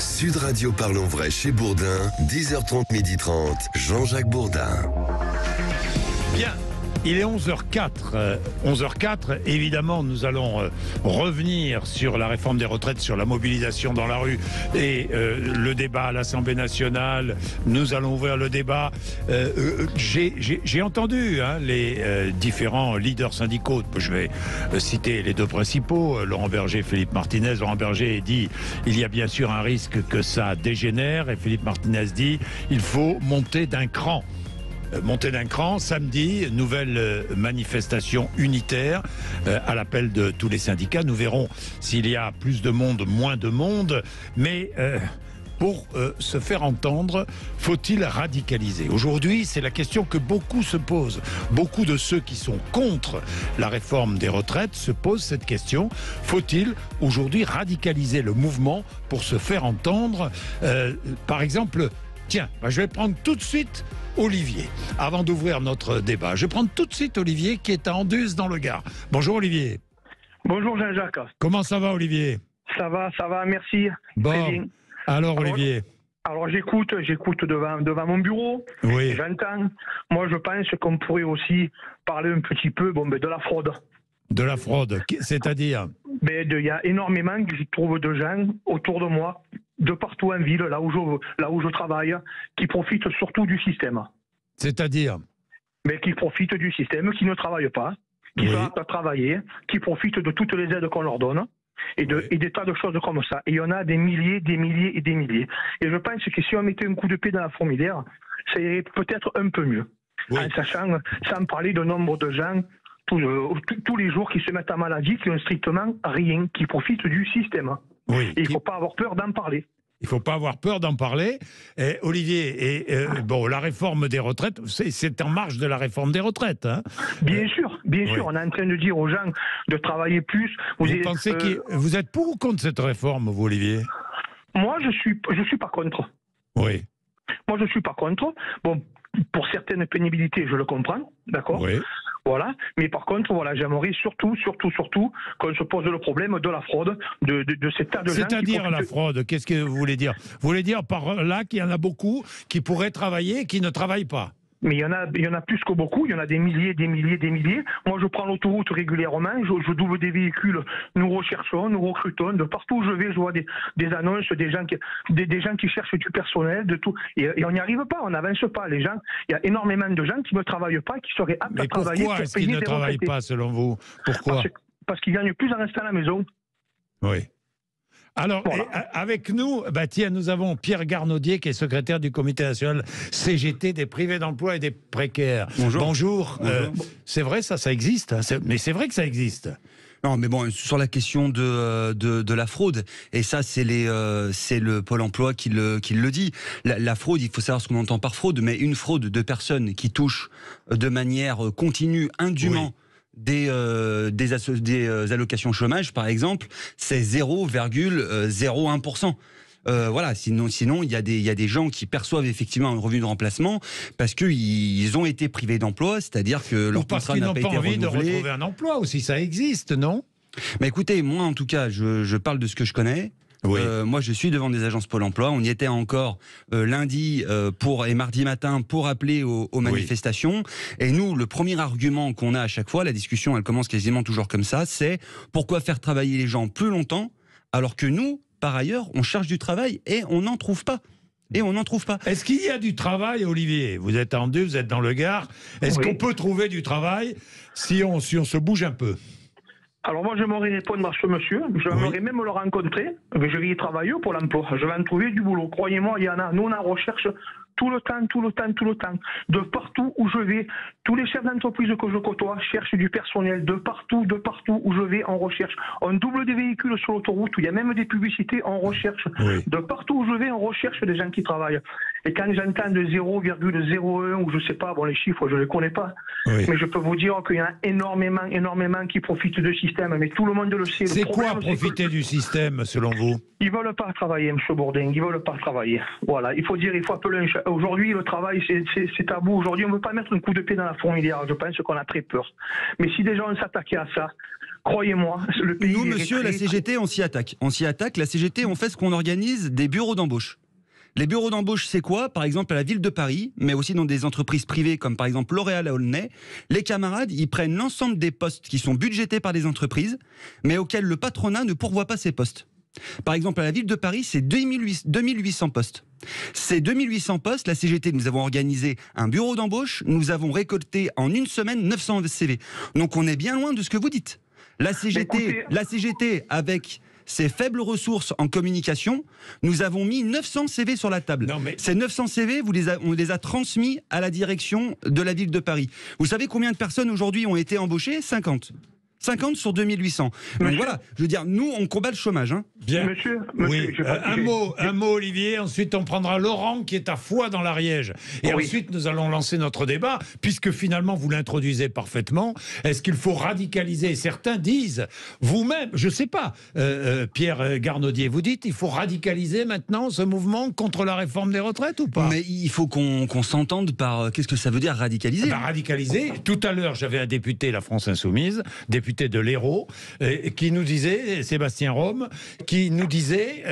Sud Radio Parlons Vrai chez Bourdin, 10h30, 12h30, Jean-Jacques Bourdin. Bien. Il est 11h04. 11h04, évidemment, nous allons revenir sur la réforme des retraites, sur la mobilisation dans la rue et le débat à l'Assemblée nationale. Nous allons ouvrir le débat. J'ai entendu les différents leaders syndicaux. Je vais citer les deux principaux, Laurent Berger et Philippe Martinez. Laurent Berger dit il y a bien sûr un risque que ça dégénère, et Philippe Martinez dit il faut monter d'un cran. Montée d'un cran, samedi, nouvelle manifestation unitaire à l'appel de tous les syndicats. Nous verrons s'il y a plus de monde, moins de monde, mais pour se faire entendre, faut-il radicaliser? Aujourd'hui, c'est la question que beaucoup se posent. Beaucoup de ceux qui sont contre la réforme des retraites se posent cette question. Faut-il aujourd'hui radicaliser le mouvement pour se faire entendre? Par exemple, tiens, je vais prendre tout de suite Olivier, avant d'ouvrir notre débat. Je vais prendre tout de suite Olivier qui est à Anduze dans le Gard. Bonjour Olivier. Bonjour Jean-Jacques. Comment ça va Olivier? Ça va, merci. Bon, très bien. Alors Olivier. Alors j'écoute devant mon bureau, oui. J'entends. Moi je pense qu'on pourrait aussi parler un petit peu de la fraude. De la fraude, c'est-à-dire? Il y a énormément, je trouve, de gens autour de moi, de partout en ville, là où je travaille, qui profitent surtout du système. C'est-à-dire? Mais qui profitent du système, qui ne travaillent pas, qui sont aptes à travailler, qui profitent de toutes les aides qu'on leur donne, et des tas de choses comme ça. Et il y en a des milliers, des milliers et des milliers. Et je pense que si on mettait un coup de pied dans la fourmilière, ça irait peut-être un peu mieux. Oui. En sachant, sans parler de nombre de gens tous les jours qui se mettent en maladie, qui n'ont strictement rien, qui profitent du système. Oui, et il ne faut pas avoir peur d'en parler. Il ne faut pas avoir peur d'en parler. Olivier, la réforme des retraites, c'est en marge de la réforme des retraites. Hein. Bien sûr. On est en train de dire aux gens de travailler plus. Vous êtes pour ou contre cette réforme, vous, Olivier? Moi, je suis pas contre. Oui. Moi, je suis pas contre. Bon, pour certaines pénibilités, je le comprends, d'accord. Oui. Voilà, mais par contre, j'aimerais surtout qu'on se pose le problème de la fraude, de ces tas de gens. C'est-à-dire la fraude, qu'est-ce que vous voulez dire? Vous voulez dire par là qu'il y en a beaucoup qui pourraient travailler et qui ne travaillent pas? Mais il y en a plus que beaucoup, il y en a des milliers. Moi, je prends l'autoroute régulièrement, je double des véhicules, nous recherchons, nous recrutons. De partout où je vais, je vois des annonces, des gens qui cherchent du personnel, de tout. Et on n'y arrive pas, on n'avance pas. Les gens, il y a énormément de gens qui ne travaillent pas, qui seraient aptes à travailler. Pourquoi est-ce qu'ils ne travaillent pas, selon vous? Pourquoi? Parce qu'ils gagnent plus en restant à la maison. Oui. Alors, voilà. Avec nous, nous avons Pierre Garnaudier, qui est secrétaire du comité national CGT des privés d'emploi et des précaires. Bonjour. C'est vrai, ça existe, mais c'est vrai que ça existe. Non, mais bon, sur la question de la fraude, et ça, c'est le Pôle emploi qui le dit. La fraude, il faut savoir ce qu'on entend par fraude, mais une fraude de personnes qui touchent de manière continue, indûment, oui, des allocations chômage, par exemple, c'est 0,01%. Voilà, sinon il y a des gens qui perçoivent effectivement un revenu de remplacement parce qu'ils ont été privés d'emploi, c'est-à-dire que leur contrat n'a pas été renouvelé. Parce qu'ils n'ont pas envie de retrouver un emploi aussi, ça existe, non? Mais écoutez, moi en tout cas, je parle de ce que je connais. Oui. Moi, je suis devant des agences Pôle emploi. On y était encore lundi et mardi matin pour appeler aux manifestations. Oui. Et nous, le premier argument qu'on a à chaque fois, la discussion, elle commence quasiment toujours comme ça, c'est pourquoi faire travailler les gens plus longtemps alors que nous, par ailleurs, on cherche du travail et on n'en trouve pas. Est-ce qu'il y a du travail, Olivier? Vous êtes en deux, vous êtes dans le Gard. Est-ce qu'on peut trouver du travail si on se bouge un peu? Alors moi, j'aimerais répondre à ce monsieur. J'aimerais même le rencontrer. Je vais y travailler pour l'emploi. Je vais en trouver du boulot. Croyez-moi, il y en a. Nous, on en recherche tout le temps. De partout où je vais, tous les chefs d'entreprise que je côtoie cherchent du personnel. De partout où je vais, on recherche. On double des véhicules sur l'autoroute où il y a même des publicités, on recherche. Oui. De partout où je vais, on recherche des gens qui travaillent. Et quand j'entends de 0,01 ou je sais pas, les chiffres, je les connais pas. Oui. Mais je peux vous dire qu'il y en a énormément qui profitent du système. Mais tout le monde le sait. C'est quoi profiter du système, selon vous? Ils veulent pas travailler, M. Bourdin. Ils veulent pas travailler. Voilà. Il faut appeler un chat. Aujourd'hui, le travail, c'est tabou. Aujourd'hui, on ne veut pas mettre un coup de pied dans la fourmilière. Je pense qu'on a très peur. Mais si déjà on s'attaquait à ça, Croyez-moi, le pays... Nous, monsieur, la CGT, on s'y attaque. On s'y attaque. La CGT, on fait ce qu'on organise des bureaux d'embauche. Les bureaux d'embauche, c'est quoi? Par exemple, à la ville de Paris, mais aussi dans des entreprises privées comme par exemple L'Oréal à Aulnay, les camarades, ils prennent l'ensemble des postes qui sont budgétés par des entreprises, mais auxquels le patronat ne pourvoit pas ces postes. Par exemple, à la ville de Paris, c'est 2800 postes. Ces 2800 postes, la CGT, nous avons organisé un bureau d'embauche, nous avons récolté en une semaine 900 CV. Donc on est bien loin de ce que vous dites. La CGT avec ces faibles ressources en communication, nous avons mis 900 CV sur la table. Ces 900 CV, on les a transmis à la direction de la ville de Paris. Vous savez combien de personnes aujourd'hui ont été embauchées? 50 sur 2800. Donc voilà, je veux dire, nous, on combat le chômage. Hein. Bien. Monsieur, oui. Un mot, Olivier. Ensuite, on prendra Laurent, qui est à Foix dans l'Ariège. Et ensuite, nous allons lancer notre débat, puisque finalement, vous l'introduisez parfaitement. Est-ce qu'il faut radicaliser? Certains disent, vous-même, je ne sais pas, Pierre Garnaudier, vous dites, il faut radicaliser maintenant ce mouvement contre la réforme des retraites ou pas? Mais il faut qu'on s'entende par... Qu'est-ce que ça veut dire, radicaliser? Radicaliser. Tout à l'heure, j'avais un député, la France Insoumise, député de l'Hérault, qui nous disait, Sébastien Rome, qui nous disait,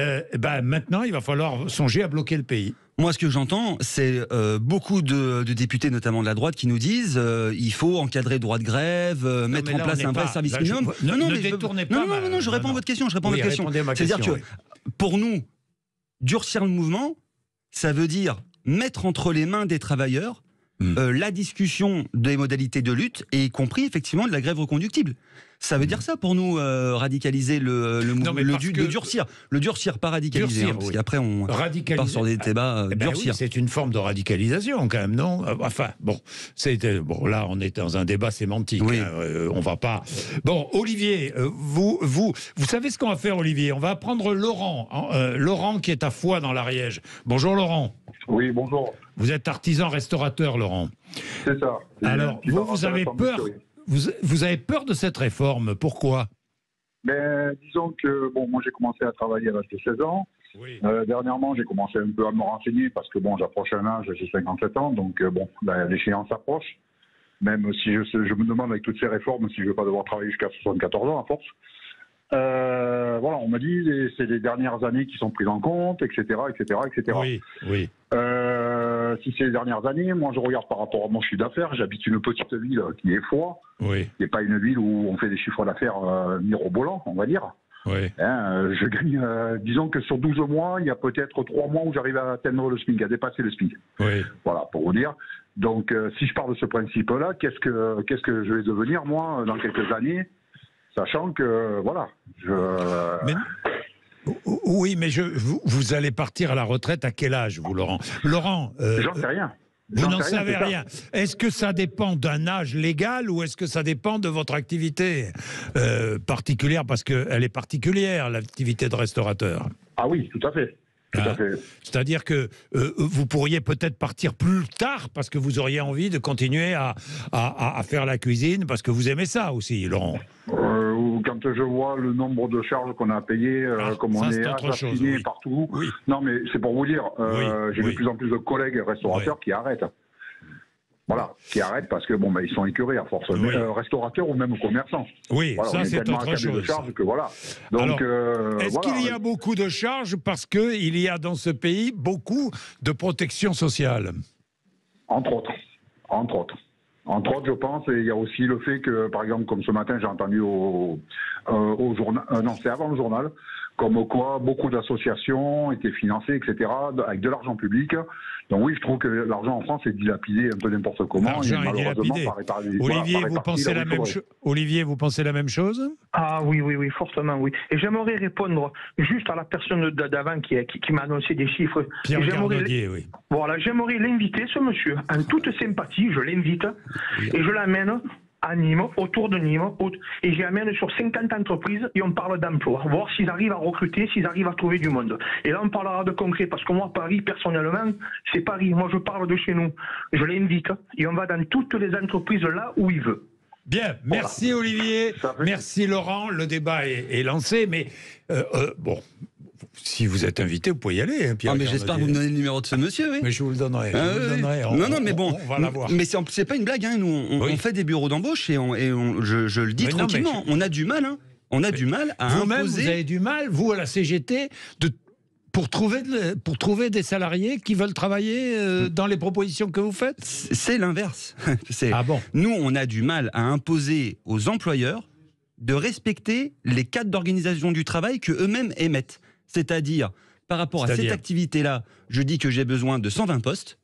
maintenant il va falloir songer à bloquer le pays. Moi, ce que j'entends, c'est beaucoup de députés, notamment de la droite, qui nous disent il faut encadrer le droit de grève, mettre en place un vrai service minimum. Ne détournez pas. Non, je réponds à votre question. C'est-à-dire que, pour nous, durcir le mouvement, ça veut dire mettre entre les mains des travailleurs la discussion des modalités de lutte, et y compris effectivement de la grève reconductible. Ça veut dire ça pour nous, radicaliser le durcir. Le durcir, pas radicaliser. Durcir, parce qu'après, on part sur des débats durcir. Oui, c'est une forme de radicalisation quand même, non? Enfin, là, on est dans un débat sémantique. Oui. On va pas... Bon, Olivier, vous savez ce qu'on va faire, Olivier? On va prendre Laurent. Laurent qui est à Foix dans l'Ariège. Bonjour, Laurent. Oui, bonjour. Vous êtes artisan-restaurateur, Laurent. C'est ça. Alors, vous avez peur... Vous avez peur de cette réforme, pourquoi? Disons que, moi j'ai commencé à travailler à l'âge de 16 ans. Oui. Dernièrement, j'ai commencé un peu à me renseigner parce que j'approche un âge, j'ai 57 ans, donc l'échéance approche. Même si je me demande avec toutes ces réformes si je ne vais pas devoir travailler jusqu'à 74 ans à force. On m'a dit c'est les dernières années qui sont prises en compte, etc. Oui. Si c'est les dernières années, moi je regarde par rapport à mon chiffre d'affaires, j'habite une petite ville qui est Foix, qui n'est pas une ville où on fait des chiffres d'affaires mirobolants, on va dire. Oui. Je gagne, disons que sur 12 mois, il y a peut-être 3 mois où j'arrive à atteindre le SMIC, à dépasser le SMIC. Oui. Voilà, pour vous dire. Donc si je pars de ce principe-là, qu'est-ce que je vais devenir, moi, dans quelques années, sachant que, Oui, mais vous allez partir à la retraite à quel âge, vous, Laurent? Laurent, j'en sais rien. Vous n'en savez rien. Est-ce que ça dépend d'un âge légal ou est-ce que ça dépend de votre activité particulière? Parce qu'elle est particulière, l'activité de restaurateur. Ah oui, tout à fait. C'est-à-dire que vous pourriez peut-être partir plus tard parce que vous auriez envie de continuer à faire la cuisine parce que vous aimez ça aussi, Laurent. Quand je vois le nombre de charges qu'on a à payer, comme on est assassiné partout. Oui. Non, mais c'est pour vous dire, j'ai de plus en plus de collègues restaurateurs qui arrêtent. Voilà, qui arrêtent parce que ils sont écœurés à force. Restaurateurs ou même commerçants. Oui, ça c'est autre chose. Donc, est-ce qu'il y a beaucoup de charges parce qu'il y a dans ce pays beaucoup de protection sociale? Entre autres, je pense, et il y a aussi le fait que, par exemple, comme ce matin, j'ai entendu au journal, non, c'est avant le journal, comme quoi beaucoup d'associations étaient financées, etc., avec de l'argent public. Donc oui, je trouve que l'argent en France est dilapidé un peu n'importe comment. L'argent est dilapidé. Olivier, vous pensez la même chose? Ah oui, fortement, oui. Et j'aimerais répondre juste à la personne d'avant qui m'a annoncé des chiffres. Pierre Garnaudier, oui. Voilà, j'aimerais l'inviter, ce monsieur, en toute sympathie, je l'invite, et je l'amène à Nîmes, autour de Nîmes, et j'y amène sur 50 entreprises et on parle d'emploi, voir s'ils arrivent à recruter, s'ils arrivent à trouver du monde. Et là, on parlera de concret, parce que moi, Paris, personnellement, c'est Paris. Moi, je parle de chez nous. Je l'invite et on va dans toutes les entreprises là où il veut. Bien, merci Olivier, merci Laurent, le débat est lancé, mais si vous êtes invité, vous pouvez y aller, hein, Pierre. Mais j'espère que vous me donnez le numéro de ce monsieur, oui. Mais je vous le donnerai. Mais bon, on va l'avoir. Mais c'est pas une blague, hein. Nous, on fait des bureaux d'embauche et je le dis tranquillement, on a du mal, hein. On a du mal à imposer. Vous-même, vous avez du mal, vous, à la CGT, pour trouver des salariés qui veulent travailler dans les propositions que vous faites? C'est l'inverse. Ah bon? Nous, on a du mal à imposer aux employeurs de respecter les cadres d'organisation du travail que eux-mêmes émettent. C'est-à-dire, par rapport à cette activité-là, je dis que j'ai besoin de 120 postes.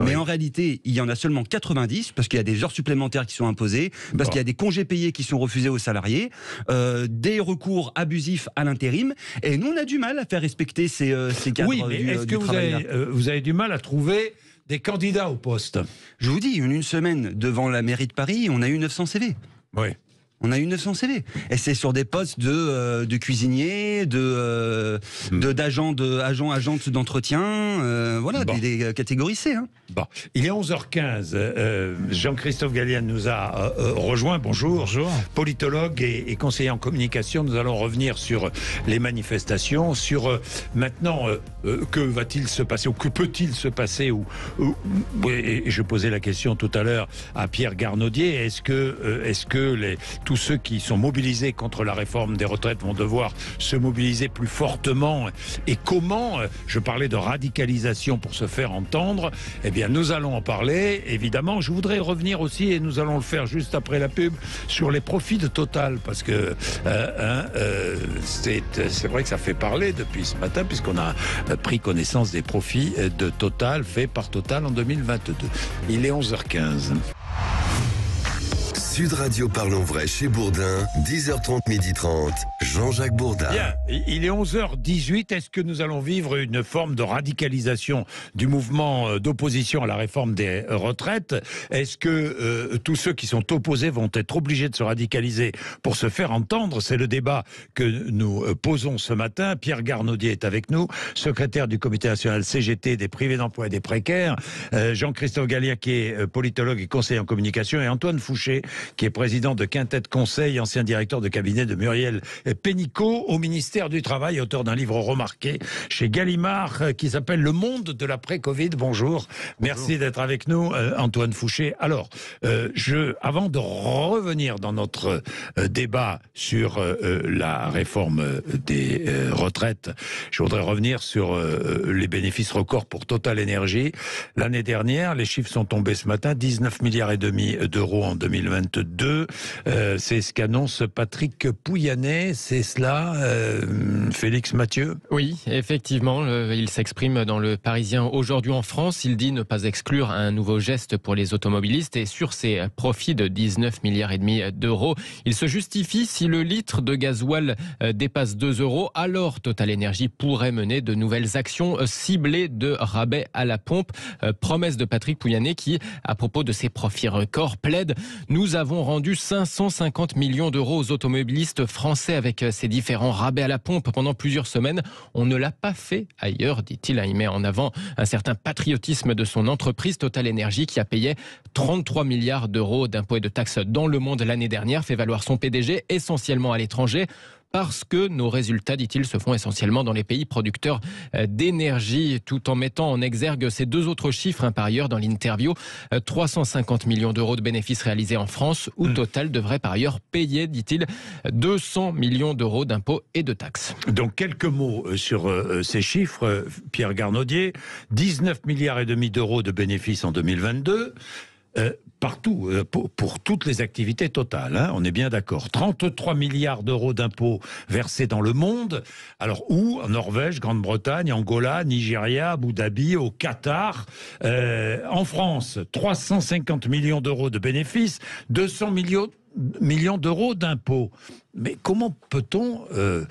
Oui. Mais en réalité, il y en a seulement 90 parce qu'il y a des heures supplémentaires qui sont imposées, parce qu'il y a des congés payés qui sont refusés aux salariés, des recours abusifs à l'intérim. Et nous, on a du mal à faire respecter ces cadres du travail. Oui, mais est-ce que vous avez du mal à trouver des candidats au poste? Je vous dis, une semaine devant la mairie de Paris, on a eu 900 CV. Oui. On a eu 900 CV. Et c'est sur des postes de cuisiniers, agentes d'entretien, des catégories C. Hein. Bon. Il est 11h15. Jean-Christophe Gallienne nous a rejoint. Bonjour. Bonjour. Politologue et conseiller en communication. Nous allons revenir sur les manifestations, sur maintenant que va-t-il se passer ou que peut-il se passer et je posais la question tout à l'heure à Pierre Garnaudier. Est-ce que tous ceux qui sont mobilisés contre la réforme des retraites vont devoir se mobiliser plus fortement? Et comment? Je parlais de radicalisation pour se faire entendre. Eh bien, nous allons en parler, évidemment. Je voudrais revenir aussi, et nous allons le faire juste après la pub, sur les profits de Total, parce que c'est vrai que ça fait parler depuis ce matin, puisqu'on a pris connaissance des profits de Total, faits par Total en 2022. Il est 11h15. Sud Radio Parlons Vrai chez Bourdin, 10h30, 12h30, Jean-Jacques Bourdin. Bien, il est 11h18. Est-ce que nous allons vivre une forme de radicalisation du mouvement d'opposition à la réforme des retraites? Est-ce que tous ceux qui sont opposés vont être obligés de se radicaliser pour se faire entendre? C'est le débat que nous posons ce matin. Pierre Garnaudier est avec nous, secrétaire du comité national CGT des privés d'emploi et des précaires. Jean-Christophe Gallienne, qui est politologue et conseiller en communication, et Antoine Fouché, qui est président de Quintet Conseil, ancien directeur de cabinet de Muriel Pénicaud au ministère du Travail, auteur d'un livre remarqué chez Gallimard qui s'appelle Le monde de l'après-Covid. Bonjour. Merci d'être avec nous, Antoine Fouché. Alors, avant de revenir dans notre débat sur la réforme des retraites, je voudrais revenir sur les bénéfices records pour Total Énergie. L'année dernière, les chiffres sont tombés ce matin, 19,5 milliards d'euros en 2022. C'est ce qu'annonce Patrick Pouyanné, c'est cela, Félix Mathieu? Oui, effectivement, il s'exprime dans Le Parisien aujourd'hui en France. Il dit ne pas exclure un nouveau geste pour les automobilistes et sur ses profits de 19,5 milliards d'euros. Il se justifie: si le litre de gasoil dépasse 2 euros, alors Total Énergie pourrait mener de nouvelles actions ciblées de rabais à la pompe. Promesse de Patrick Pouyanné qui, à propos de ses profits records, plaide: nous avons rendu 550 millions d'euros aux automobilistes français avec ces différents rabais à la pompe pendant plusieurs semaines. On ne l'a pas fait ailleurs, dit-il. Il met en avant un certain patriotisme de son entreprise Total Énergie qui a payé 33 milliards d'euros d'impôts et de taxes dans le monde l'année dernière, fait valoir son PDG essentiellement à l'étranger. Parce que nos résultats, dit-il, se font essentiellement dans les pays producteurs d'énergie, tout en mettant en exergue ces deux autres chiffres, par ailleurs, dans l'interview. 350 millions d'euros de bénéfices réalisés en France, où Total devrait par ailleurs payer, dit-il, 200 millions d'euros d'impôts et de taxes. Donc, quelques mots sur ces chiffres, Pierre Garnaudier. 19,5 milliards d'euros de bénéfices en 2022. Partout, pour toutes les activités Total, hein, on est bien d'accord. 33 milliards d'euros d'impôts versés dans le monde. Alors où? En Norvège, Grande-Bretagne, Angola, Nigeria, Abu Dhabi, au Qatar. En France, 350 millions d'euros de bénéfices, 200 millions d'euros d'impôts. Mais comment peut-on, je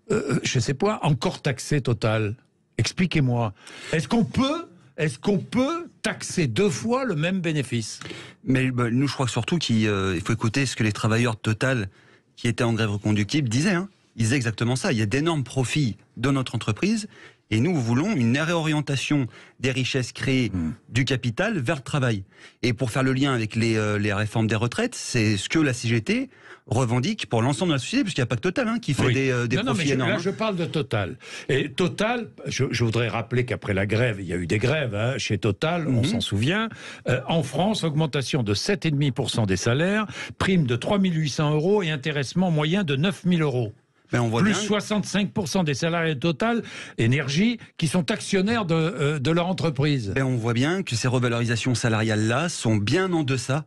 ne sais pas, encore taxer Total? Expliquez-moi. Est-ce qu'on peut taxer deux fois le même bénéfice? Mais nous, je crois surtout qu'il faut écouter ce que les travailleurs de Total qui étaient en grève reconductible disaient. Hein. il disait exactement ça. Il y a d'énormes profits de notre entreprise et nous voulons une réorientation des richesses créées du capital vers le travail. Et pour faire le lien avec les réformes des retraites, c'est ce que la CGT revendique pour l'ensemble de la société, puisqu'il n'y a pas que Total qui fait des profits énormes. Là, je parle de Total. Et Total, je voudrais rappeler qu'après la grève, il y a eu des grèves chez Total, on s'en souvient. En France, augmentation de 7,5% des salaires, prime de 3 800 € et intéressement moyen de 9 000 €. On voit plus 65% des salariés de Total Énergie qui sont actionnaires de leur entreprise. On voit bien que ces revalorisations salariales-là sont bien en deçà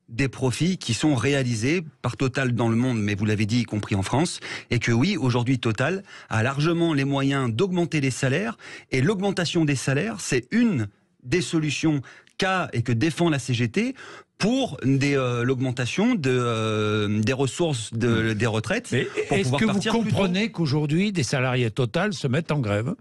des profits qui sont réalisés par Total dans le monde, mais vous l'avez dit, y compris en France, et que oui, aujourd'hui, Total a largement les moyens d'augmenter les salaires, et l'augmentation des salaires, c'est une des solutions qu'a et que défend la CGT pour l'augmentation des ressources des retraites. Mais est-ce que vous comprenez qu'aujourd'hui, des salariés Total se mettent en grève ?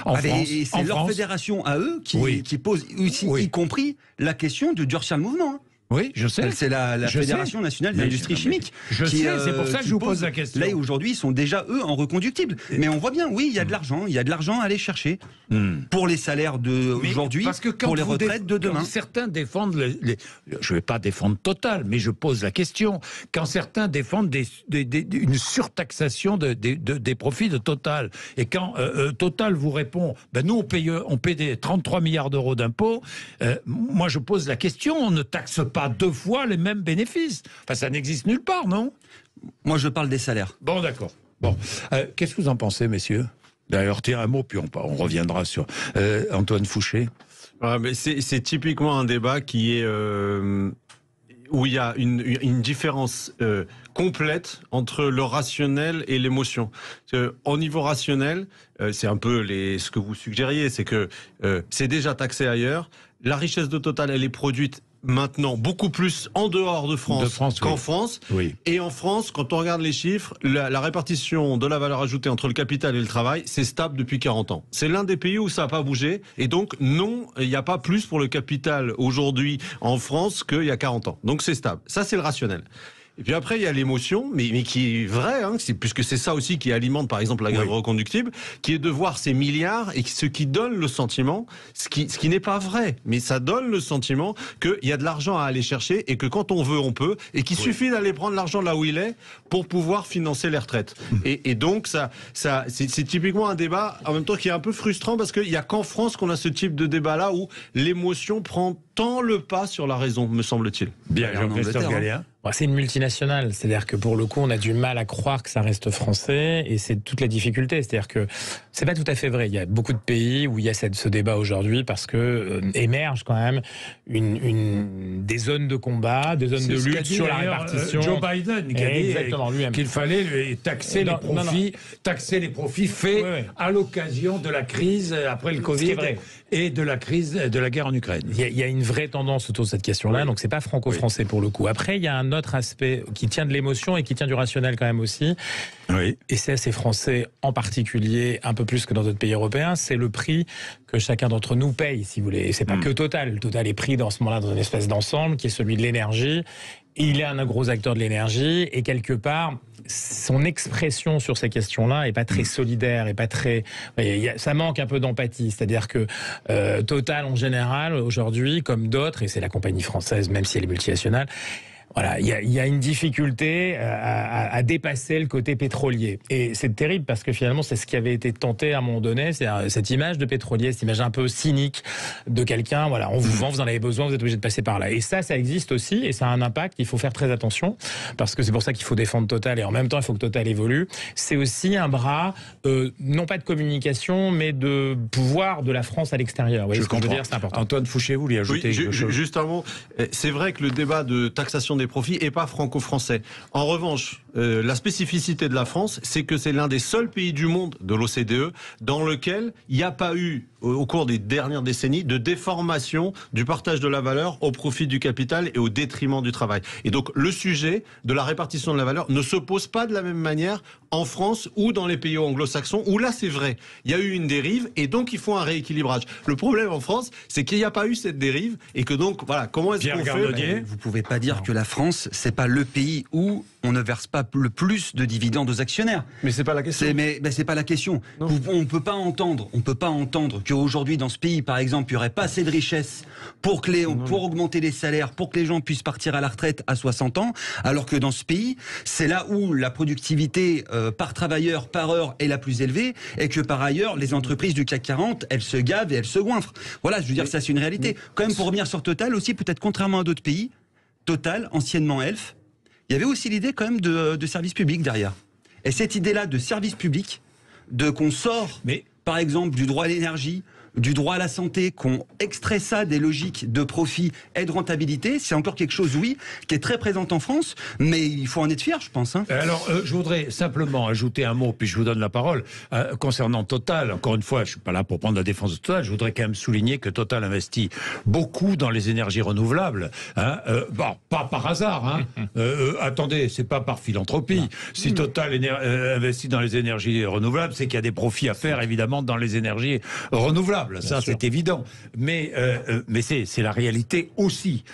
En France, c'est leur fédération à eux qui pose, y compris la question de durcir le mouvement. Oui, je sais. C'est la Fédération nationale de l'industrie chimique. C'est pour ça que je vous pose la question. Là, aujourd'hui, ils sont déjà, eux, en reconductible. Mais on voit bien, oui, il y a de l'argent. Il y a de l'argent à aller chercher pour les salaires d'aujourd'hui, pour les retraites de demain. Quand certains défendent je ne vais pas défendre Total, mais je pose la question. Quand certains défendent une surtaxation des profits de Total, et quand Total vous répond, nous, on paye des 33 milliards € d'impôts, moi, je pose la question, on ne taxe pas 2 fois les mêmes bénéfices. Enfin, ça n'existe nulle part, non ? Moi, je parle des salaires. Bon, d'accord. Bon, qu'est-ce que vous en pensez, messieurs ? D'ailleurs, tiens un mot, puis on reviendra sur Antoine Fouché. Mais c'est typiquement un débat qui est où il y a une différence complète entre le rationnel et l'émotion. Au niveau rationnel, c'est un peu ce que vous suggériez, c'est que c'est déjà taxé ailleurs. La richesse de Total, elle est produite maintenant beaucoup plus en dehors de France qu'en France. Oui. Et en France, quand on regarde les chiffres, la répartition de la valeur ajoutée entre le capital et le travail, c'est stable depuis 40 ans. C'est l'un des pays où ça n'a pas bougé. Et donc, non, il n'y a pas plus pour le capital aujourd'hui en France qu'il y a 40 ans. Donc, c'est stable. Ça, c'est le rationnel. Et puis après, il y a l'émotion, mais qui est vraie, puisque c'est ça aussi qui alimente, par exemple, la grève reconductible, qui est de voir ces milliards et ce qui donne le sentiment, ce qui n'est pas vrai, mais ça donne le sentiment qu'il y a de l'argent à aller chercher et que quand on veut, on peut, et qu'il suffit d'aller prendre l'argent là où il est pour pouvoir financer les retraites. Et donc, c'est typiquement un débat, en même temps, qui est un peu frustrant parce qu'il n'y a qu'en France qu'on a ce type de débat-là où l'émotion prend tant le pas sur la raison, me semble-t-il. Bien, Jean-Christophe Gallia. C'est une multinationale, c'est-à-dire que pour le coup, on a du mal à croire que ça reste français, et c'est toute la difficulté. C'est-à-dire que c'est pas tout à fait vrai. Il y a beaucoup de pays où il y a ce débat aujourd'hui parce que émergent quand même des zones de combat, des zones de lutte sur la répartition. Joe Biden qui a dit qu'il fallait taxer les profits faits à l'occasion de la crise après le Covid et de la crise de la guerre en Ukraine. Il y a une vraie tendance autour de cette question-là, donc c'est pas franco-français pour le coup. Après, il y a un autre aspect qui tient de l'émotion et qui tient du rationnel quand même aussi. Oui. Et c'est assez français en particulier, un peu plus que dans d'autres pays européens, c'est le prix que chacun d'entre nous paye, si vous voulez. Et c'est pas que Total. Total est pris dans ce moment-là dans une espèce d'ensemble qui est celui de l'énergie. Il est un gros acteur de l'énergie et quelque part, son expression sur ces questions-là est pas très solidaire et pas très. Ça manque un peu d'empathie. C'est-à-dire que Total en général aujourd'hui, comme d'autres, et c'est la compagnie française, même si elle est multinationale. Voilà, il y a une difficulté à dépasser le côté pétrolier. Et c'est terrible parce que finalement, c'est ce qui avait été tenté à un moment donné, c'est cette image de pétrolier, cette image un peu cynique de quelqu'un, voilà, on vous vend, vous en avez besoin, vous êtes obligé de passer par là. Et ça existe aussi et ça a un impact, il faut faire très attention parce que c'est pour ça qu'il faut défendre Total et en même temps, il faut que Total évolue. C'est aussi un bras, non pas de communication, mais de pouvoir de la France à l'extérieur. Vous voyez ce que je veux dire, c'est important. Antoine Fouché, vous lui ajoutez quelque chose. Juste un mot, c'est vrai que le débat de taxation des profits n'est pas franco-français. En revanche, la spécificité de la France, c'est que c'est l'un des seuls pays du monde de l'OCDE dans lequel il n'y a pas eu, au cours des dernières décennies, de déformation du partage de la valeur au profit du capital et au détriment du travail. Et donc, le sujet de la répartition de la valeur ne se pose pas de la même manière en France ou dans les pays anglo-saxons, où là, c'est vrai. Il y a eu une dérive et donc il faut un rééquilibrage. Le problème en France, c'est qu'il n'y a pas eu cette dérive et que donc, voilà, comment est-ce qu'on fait ? Vous ne pouvez pas dire que la France, c'est pas le pays où on ne verse pas le plus de dividendes aux actionnaires. Mais c'est pas la question. Mais c'est pas la question. On peut pas entendre qu'aujourd'hui dans ce pays, par exemple, il y aurait pas assez de richesses pour augmenter les salaires, pour que les gens puissent partir à la retraite à 60 ans, alors que dans ce pays, c'est là où la productivité par travailleur, par heure est la plus élevée, et que par ailleurs, les entreprises du CAC 40, elles se gavent et elles se goinfrent. Voilà, je veux dire, ça c'est une réalité. Quand même, pour revenir sur Total aussi, peut-être contrairement à d'autres pays, Total, anciennement Elf, il y avait aussi l'idée quand même de service public derrière. Et cette idée-là de service public, qu'on sort, par exemple, du droit à l'énergie, du droit à la santé, qu'on extrait ça des logiques de profit et de rentabilité, c'est encore quelque chose, oui, qui est très présent en France, mais il faut en être fier, je pense. Alors, je voudrais simplement ajouter un mot, puis je vous donne la parole, concernant Total. Encore une fois, je ne suis pas là pour prendre la défense de Total, je voudrais quand même souligner que Total investit beaucoup dans les énergies renouvelables. Bon, pas par hasard. Attendez, c'est pas par philanthropie. Non. Si Total investit dans les énergies renouvelables, c'est qu'il y a des profits à faire, évidemment, dans les énergies renouvelables. Ça, c'est évident. Mais c'est la réalité aussi.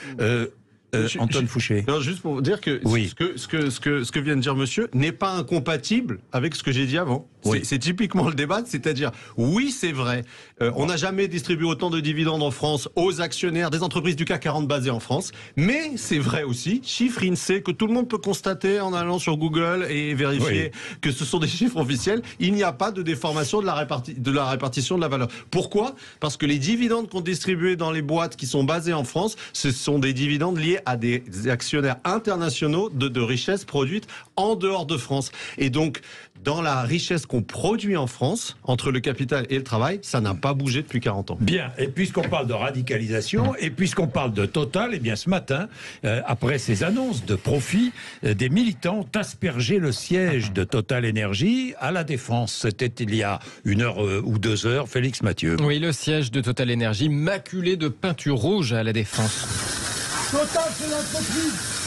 Antoine Fouché. Non, juste pour dire que ce que vient de dire monsieur n'est pas incompatible avec ce que j'ai dit avant. Oui. C'est typiquement le débat, c'est-à-dire, oui, c'est vrai, on n'a jamais distribué autant de dividendes en France aux actionnaires des entreprises du CAC 40 basées en France, mais c'est vrai aussi, chiffre INSEE, que tout le monde peut constater en allant sur Google et vérifier que ce sont des chiffres officiels, il n'y a pas de déformation de la répartition de la valeur. Pourquoi ? Parce que les dividendes qu'on distribue dans les boîtes qui sont basées en France, ce sont des dividendes liés à des actionnaires internationaux de richesses produites en dehors de France. Et donc, dans la richesse qu'on produit en France, entre le capital et le travail, ça n'a pas bougé depuis 40 ans. Bien, et puisqu'on parle de radicalisation, et puisqu'on parle de Total, eh bien ce matin, après ces annonces de profit, des militants ont aspergé le siège de Total Énergie à la Défense. C'était il y a 1 heure ou 2 heures. Félix Mathieu. Oui, le siège de Total Énergie maculé de peinture rouge à la Défense. Total, c'est l'entreprise.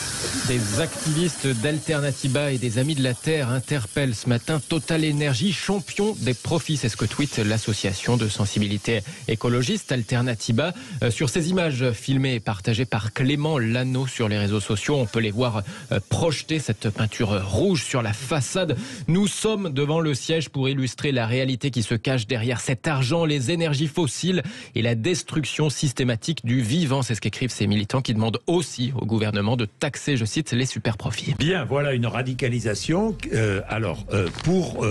Des activistes d'Alternativa et des Amis de la Terre interpellent ce matin Total Énergie, champion des profits. C'est ce que tweet l'association de sensibilité écologiste Alternativa. Sur ces images filmées et partagées par Clément Lano sur les réseaux sociaux, on peut les voir projeter cette peinture rouge sur la façade. Nous sommes devant le siège pour illustrer la réalité qui se cache derrière cet argent, les énergies fossiles et la destruction systématique du vivant. C'est ce qu'écrivent ces militants qui demandent aussi au gouvernement de taxer, je cite, les super profits. Bien, voilà une radicalisation. Pour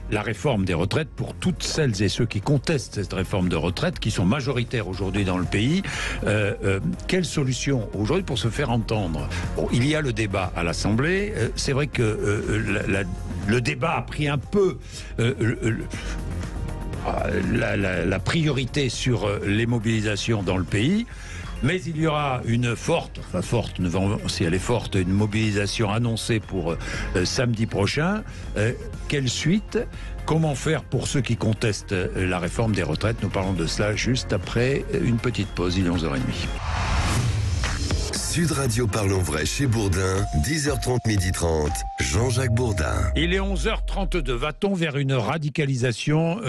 la réforme des retraites, pour toutes celles et ceux qui contestent cette réforme de retraite, qui sont majoritaires aujourd'hui dans le pays, quelle solution aujourd'hui pour se faire entendre ? Bon, il y a le débat à l'Assemblée. C'est vrai que le débat a pris un peu la priorité sur les mobilisations dans le pays. Mais il y aura une si elle est forte, une mobilisation annoncée pour samedi prochain. Quelle suite ? Comment faire pour ceux qui contestent la réforme des retraites ? Nous parlons de cela juste après une petite pause, il est 11h30. Sud Radio Parlons Vrai chez Bourdin, 10h30, 12h30, Jean-Jacques Bourdin. Il est 11h32. Va-t-on vers une radicalisation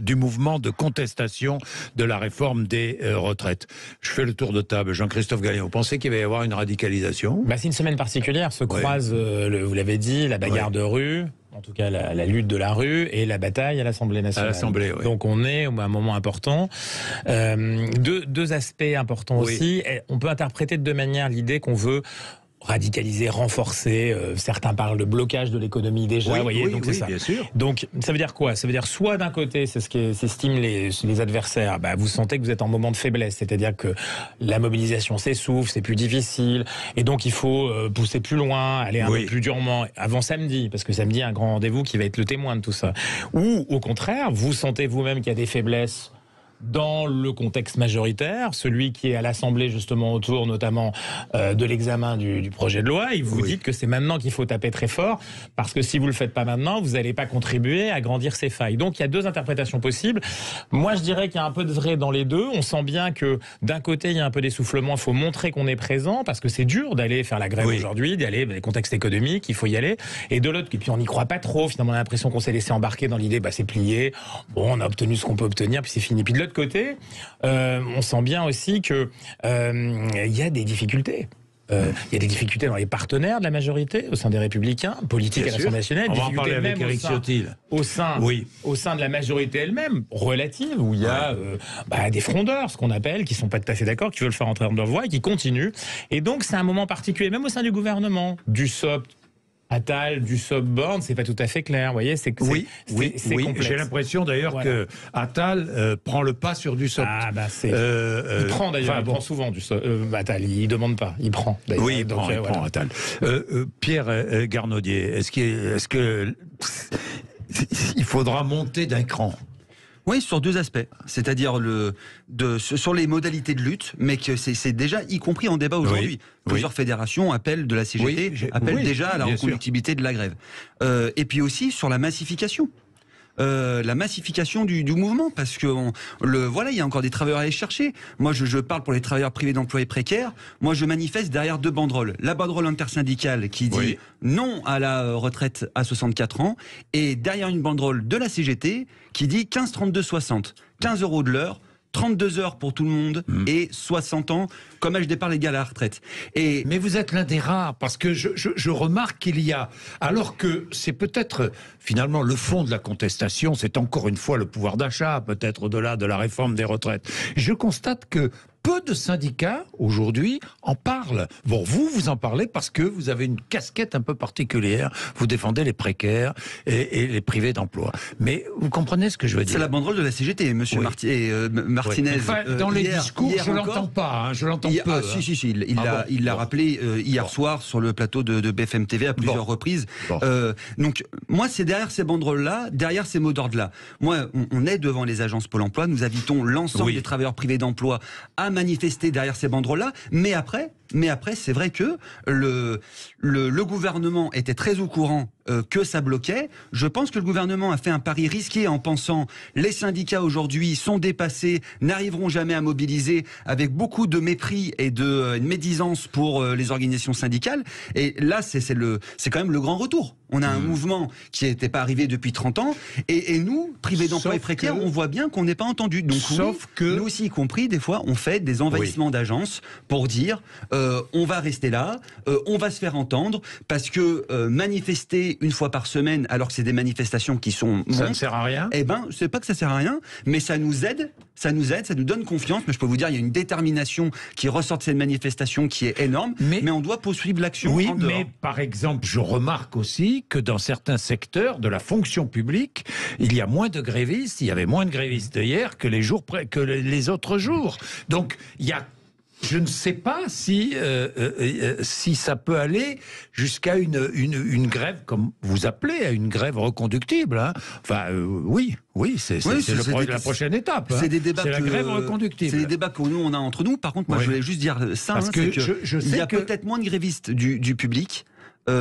du mouvement de contestation de la réforme des retraites ? Je fais le tour de table. Jean-Christophe Gallien, vous pensez qu'il va y avoir une radicalisation ? C'est une semaine particulière. Se croisent, vous l'avez dit, la bagarre de rue. En tout cas, la lutte de la rue et la bataille à l'Assemblée nationale. À l'Assemblée, oui. Donc on est à un moment important. Deux aspects importants aussi. On peut interpréter de deux manières l'idée qu'on veut radicaliser, renforcer. Certains parlent de blocage de l'économie déjà. Donc c'est ça. Bien sûr. Donc ça veut dire quoi ? Ça veut dire soit d'un côté, c'est ce qu'estiment les adversaires, vous sentez que vous êtes en moment de faiblesse, c'est-à-dire que la mobilisation s'essouffle, c'est plus difficile, et donc il faut pousser plus loin, aller un peu plus durement avant samedi, parce que samedi, un grand rendez-vous qui va être le témoin de tout ça. Ou au contraire, vous sentez vous-même qu'il y a des faiblesses dans le contexte majoritaire, celui qui est à l'Assemblée justement autour notamment de l'examen du projet de loi, et vous dites que c'est maintenant qu'il faut taper très fort, parce que si vous le faites pas maintenant, vous n'allez pas contribuer à grandir ces failles. Donc il y a deux interprétations possibles. Moi je dirais qu'il y a un peu de vrai dans les deux. On sent bien que d'un côté il y a un peu d'essoufflement, il faut montrer qu'on est présent, parce que c'est dur d'aller faire la grève aujourd'hui, d'aller dans les contextes économiques, il faut y aller. Et de l'autre, et puis on n'y croit pas trop, finalement on a l'impression qu'on s'est laissé embarquer dans l'idée, c'est plié, on a obtenu ce qu'on peut obtenir, puis c'est fini. Puis de l'autre côté, on sent bien aussi que y a des difficultés. Il y a des difficultés dans les partenaires de la majorité, au sein des Républicains, politiques à l'Assemblée nationale. On va en parler avec Éric Ciotti. Au sein de la majorité elle-même, relative, où il y a des frondeurs, ce qu'on appelle, qui ne sont pas tout à fait d'accord, qui veulent faire entrer leur voix et qui continuent. Et donc c'est un moment particulier, même au sein du gouvernement, du SOP. Attal, du Borne, c'est pas tout à fait clair. Vous voyez, c'est complexe. J'ai l'impression d'ailleurs que Attal prend le pas sur du SOP. Il prend d'ailleurs, il prend souvent du SOP. Attal, il demande pas, il prend. Oui, il prend Attal. Pierre Garnaudier, est-ce que il faudra monter d'un cran? Oui, sur deux aspects. C'est-à-dire sur les modalités de lutte, mais que c'est déjà, y compris en débat aujourd'hui. Plusieurs fédérations appellent de la CGT, appellent déjà à la reconductibilité de la grève. Et puis aussi sur la massification. La massification du mouvement, parce que il y a encore des travailleurs à aller chercher. Moi, je parle pour les travailleurs privés d'emploi et précaires. Moi, je manifeste derrière deux banderoles. La banderole intersyndicale qui dit non à la retraite à 64 ans, et derrière une banderole de la CGT qui dit 15-32-60, 15 € de l'heure, 32 heures pour tout le monde et 60 ans comme âge de départ légal à la retraite. Mais vous êtes l'un des rares, parce que je remarque qu'il y a, alors que c'est peut-être finalement le fond de la contestation, c'est encore une fois le pouvoir d'achat, peut-être au-delà de la réforme des retraites. Je constate que peu de syndicats, aujourd'hui, en parlent. Bon, vous en parlez parce que vous avez une casquette un peu particulière. Vous défendez les précaires et les privés d'emploi. Mais vous comprenez ce que je veux dire? C'est la banderole de la CGT, monsieur Martinez. Dans les discours, je ne l'entends pas. Je l'entends peu. Il l'a rappelé hier soir sur le plateau de BFM TV à plusieurs reprises. Donc, moi, c'est derrière ces banderoles-là, derrière ces mots d'ordre-là. Moi, on est devant les agences Pôle emploi. Nous invitons l'ensemble des travailleurs privés d'emploi à manifester derrière ces banderoles-là, mais après, c'est vrai que le gouvernement était très au courant que ça bloquait. Je pense que le gouvernement a fait un pari risqué en pensant les syndicats aujourd'hui sont dépassés, n'arriveront jamais à mobiliser, avec beaucoup de mépris et de médisance pour les organisations syndicales. Et là, c'est quand même le grand retour. On a un mouvement qui n'était pas arrivé depuis 30 ans, et nous, privés d'emploi et précaires, on voit bien qu'on n'est pas entendu. Donc nous aussi, y compris, des fois, on fait des envahissements d'agences pour dire on va rester là, on va se faire entendre, parce que manifester une fois par semaine, alors que c'est des manifestations qui sont... Ça ne sert à rien? Eh ben, c'est pas que ça sert à rien, mais ça nous aide, ça nous donne confiance. Mais je peux vous dire, il y a une détermination qui ressort de cette manifestation qui est énorme, mais on doit poursuivre l'action. Oui, mais par exemple, je remarque aussi que dans certains secteurs de la fonction publique, il y a moins de grévistes, il y avait moins de grévistes hier que les autres jours. Donc, il y a... Je ne sais pas si ça peut aller jusqu'à une grève, comme vous appelez, à une grève reconductible. Hein. Enfin, oui, c'est la prochaine étape. C'est des débats. C'est la grève reconductible. C'est des débats que nous on a entre nous. Par contre, moi, je voulais juste dire ça. Parce que il y a peut-être moins de grévistes du public.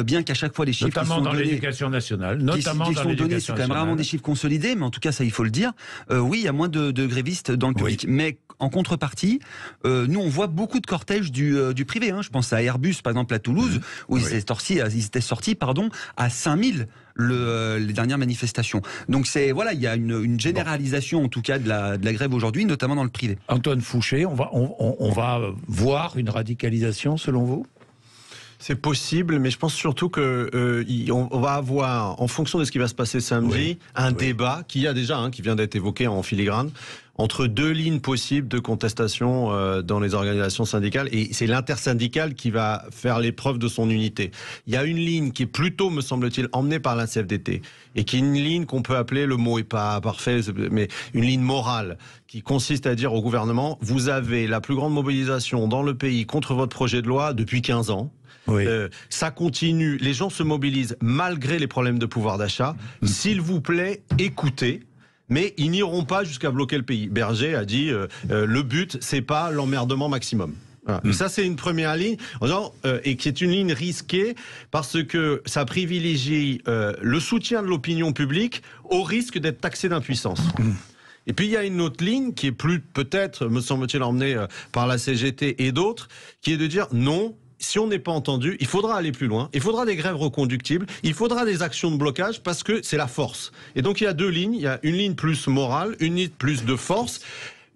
Bien qu'à chaque fois les chiffres notamment dans l'éducation nationale, c'est quand même rarement des chiffres consolidés, mais en tout cas ça il faut le dire. Oui, il y a moins de grévistes dans le public, mais en contrepartie, nous on voit beaucoup de cortèges du privé. Hein. Je pense à Airbus par exemple à Toulouse, où ils étaient sortis à 5000 les dernières manifestations. Donc il y a une généralisation en tout cas de la grève aujourd'hui, notamment dans le privé. Antoine Fouché, on va voir une radicalisation selon vous? C'est possible, mais je pense surtout que on va avoir, en fonction de ce qui va se passer samedi, un débat qui vient d'être évoqué en filigrane, entre deux lignes possibles de contestation dans les organisations syndicales, et c'est l'intersyndicale qui va faire l'épreuve de son unité. Il y a une ligne qui est plutôt, me semble-t-il, emmenée par la CFDT, et qui est une ligne qu'on peut appeler, le mot est pas parfait, mais une ligne morale, qui consiste à dire au gouvernement, vous avez la plus grande mobilisation dans le pays contre votre projet de loi depuis 15 ans. Ça continue, les gens se mobilisent malgré les problèmes de pouvoir d'achat. S'il vous plaît, écoutez. Mais ils n'iront pas jusqu'à bloquer le pays. Berger a dit le but, c'est pas l'emmerdement maximum. Voilà. Et ça, c'est une première ligne, et qui est une ligne risquée parce que ça privilégie le soutien de l'opinion publique au risque d'être taxé d'impuissance. Et puis il y a une autre ligne qui est plus peut-être, me semble-t-il, emmenée par la CGT et d'autres, qui est de dire non. Si on n'est pas entendu, il faudra aller plus loin, il faudra des grèves reconductibles, il faudra des actions de blocage parce que c'est la force. Et donc il y a deux lignes, il y a une ligne plus morale, une ligne plus de force.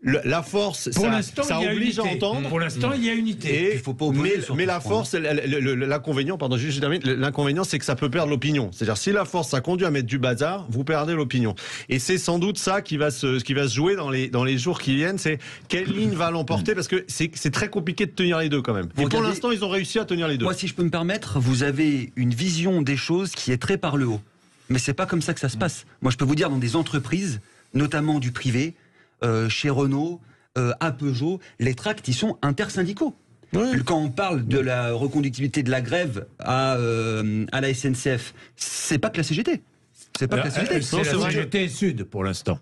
la force, ça oblige à entendre. Pour l'instant, il y a unité. Il faut pas opposer, mais la force, l'inconvénient, pardon, juste je termine, l'inconvénient, c'est que ça peut perdre l'opinion. C'est-à-dire, si la force, ça conduit à mettre du bazar, vous perdez l'opinion. Et c'est sans doute ça qui va se jouer dans les jours qui viennent, c'est quelle ligne va l'emporter, parce que c'est très compliqué de tenir les deux quand même. Et pour l'instant, ils ont réussi à tenir les deux. Moi, si je peux me permettre, vous avez une vision des choses qui est très par le haut. Mais c'est pas comme ça que ça se passe. Moi, je peux vous dire, dans des entreprises, notamment du privé, chez Renault, à Peugeot, les tracts, ils sont intersyndicaux. Oui. Quand on parle de la reconductibilité de la grève à la SNCF, c'est pas que la CGT. C'est pas que la CGT. C'est la CGT Sud pour l'instant.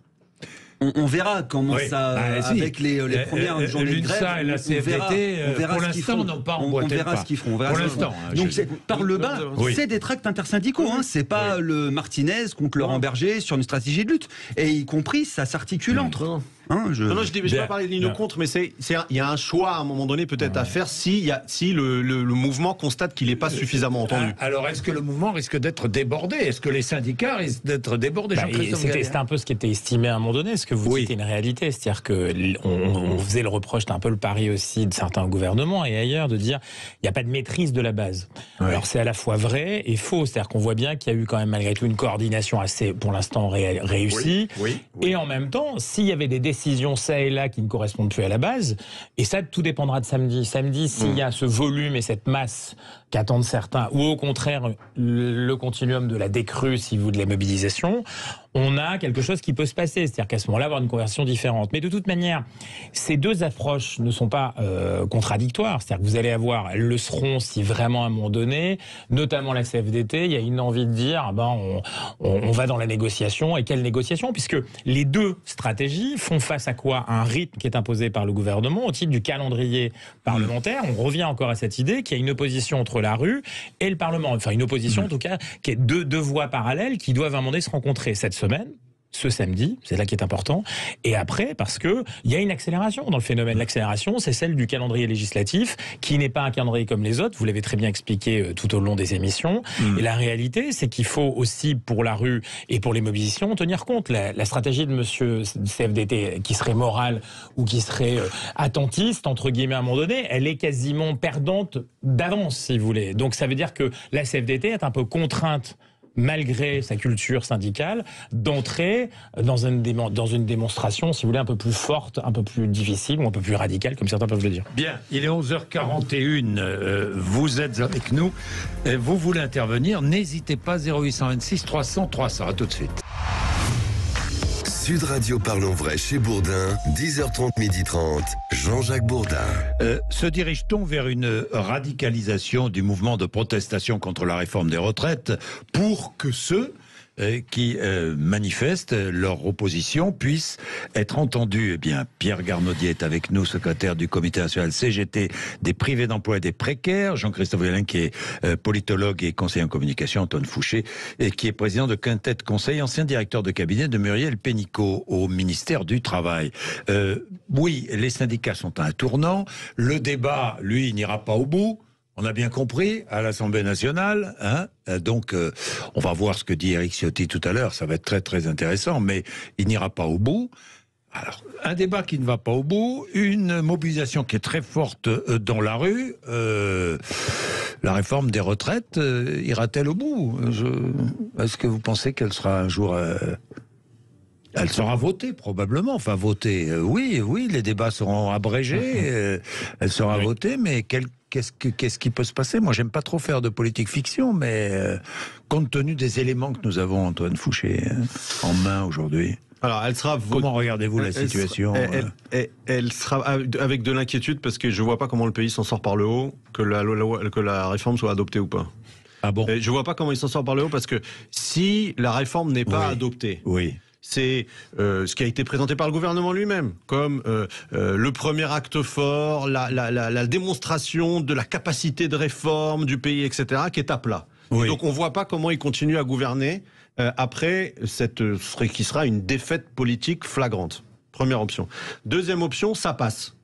On verra comment ça, avec les premières journées de grève, l'UNSA et la CFDT, on verra pour ce qu'ils l'instant, font. n'ont pas On verra ce qu'ils feront. Pour l'instant. Donc, par le bas, c'est des tracts intersyndicaux. C'est pas le Martinez contre Laurent Berger sur une stratégie de lutte. Et y compris, ça s'articule entre. Non, je dis pas parler de ligne contre, mais il y a un choix à un moment donné peut-être à faire si le mouvement constate qu'il n'est pas suffisamment entendu. Alors est-ce que le mouvement risque d'être débordé? Est-ce que les syndicats risquent d'être débordés? C'était un peu ce qui était estimé à un moment donné. Ce que vous dites est une réalité, c'est-à-dire que on faisait le reproche, c'était un peu le pari aussi de certains gouvernements et ailleurs de dire il n'y a pas de maîtrise de la base. Alors c'est à la fois vrai et faux, c'est-à-dire qu'on voit bien qu'il y a eu quand même malgré tout une coordination assez, pour l'instant, réussie. Et en même temps, s'il y avait des décisions ça et là qui ne correspondent plus à la base, et ça tout dépendra de samedi. Samedi, s'il y a ce volume et cette masse qu'attendent certains, ou au contraire le continuum de la décrue, si vous, de la mobilisation, on a quelque chose qui peut se passer, c'est-à-dire qu'à ce moment-là, avoir une conversion différente. Mais de toute manière, ces deux approches ne sont pas contradictoires, c'est-à-dire que vous allez avoir, elles le seront si vraiment à un moment donné, notamment la CFDT, il y a une envie de dire, on va dans la négociation, et quelle négociation, puisque les deux stratégies font face à quoi? Un rythme qui est imposé par le gouvernement au titre du calendrier parlementaire. On revient encore à cette idée qu'il y a une opposition entre la rue et le Parlement, enfin une opposition en tout cas, qui est deux voies parallèles qui doivent à un moment donné se rencontrer cette semaine, ce samedi, c'est là qui est important, et après, parce que il y a une accélération dans le phénomène. L'accélération, c'est celle du calendrier législatif, qui n'est pas un calendrier comme les autres, vous l'avez très bien expliqué tout au long des émissions, et la réalité, c'est qu'il faut aussi, pour la rue et pour les mobilisations, tenir compte. La stratégie de monsieur CFDT, qui serait morale ou qui serait attentiste, entre guillemets, à un moment donné, elle est quasiment perdante d'avance, si vous voulez. Donc ça veut dire que la CFDT est un peu contrainte, malgré sa culture syndicale, d'entrer dans une démonstration, si vous voulez, un peu plus forte, un peu plus difficile ou un peu plus radicale, comme certains peuvent le dire. Bien, il est 11h41, vous êtes avec nous, vous voulez intervenir, n'hésitez pas, 0826 300 300, à tout de suite. Sud Radio Parlons Vrai chez Bourdin, 10h30, 12h30, Jean-Jacques Bourdin. Se dirige-t-on vers une radicalisation du mouvement de protestation contre la réforme des retraites pour que ceux qui manifestent leur opposition puissent être entendus? Eh bien, Pierre Garnaudier est avec nous, secrétaire du comité national CGT des privés d'emploi et des précaires, Jean-Christophe Vialin qui est politologue et conseiller en communication, Antoine Fouché, et qui est président de Quintet Conseil, ancien directeur de cabinet de Muriel Pénicaud au ministère du Travail. Oui, les syndicats sont à un tournant, le débat, lui, n'ira pas au bout. On a bien compris, à l'Assemblée nationale, donc on va voir ce que dit Éric Ciotti tout à l'heure, ça va être très très intéressant, mais il n'ira pas au bout. Alors, un débat qui ne va pas au bout, une mobilisation qui est très forte dans la rue, la réforme des retraites, ira-t-elle au bout? Est-ce que vous pensez qu'elle sera un jour... Elle sera votée, probablement. Enfin, votée, oui, les débats seront abrégés, elle sera votée, mais qu'est-ce qui peut se passer? Moi, j'aime pas trop faire de politique fiction, mais compte tenu des éléments que nous avons, Antoine Fouché, en main aujourd'hui. Alors, elle sera. Comment regardez-vous la situation? Elle sera avec de l'inquiétude parce que je vois pas comment le pays s'en sort par le haut, que la réforme soit adoptée ou pas. Ah bon? Je vois pas comment il s'en sort par le haut parce que si la réforme n'est pas adoptée. C'est ce qui a été présenté par le gouvernement lui-même comme le premier acte fort, la démonstration de la capacité de réforme du pays, etc., qui est à plat. Et donc on ne voit pas comment il continue à gouverner après qui sera une défaite politique flagrante. Première option. Deuxième option, ça passe.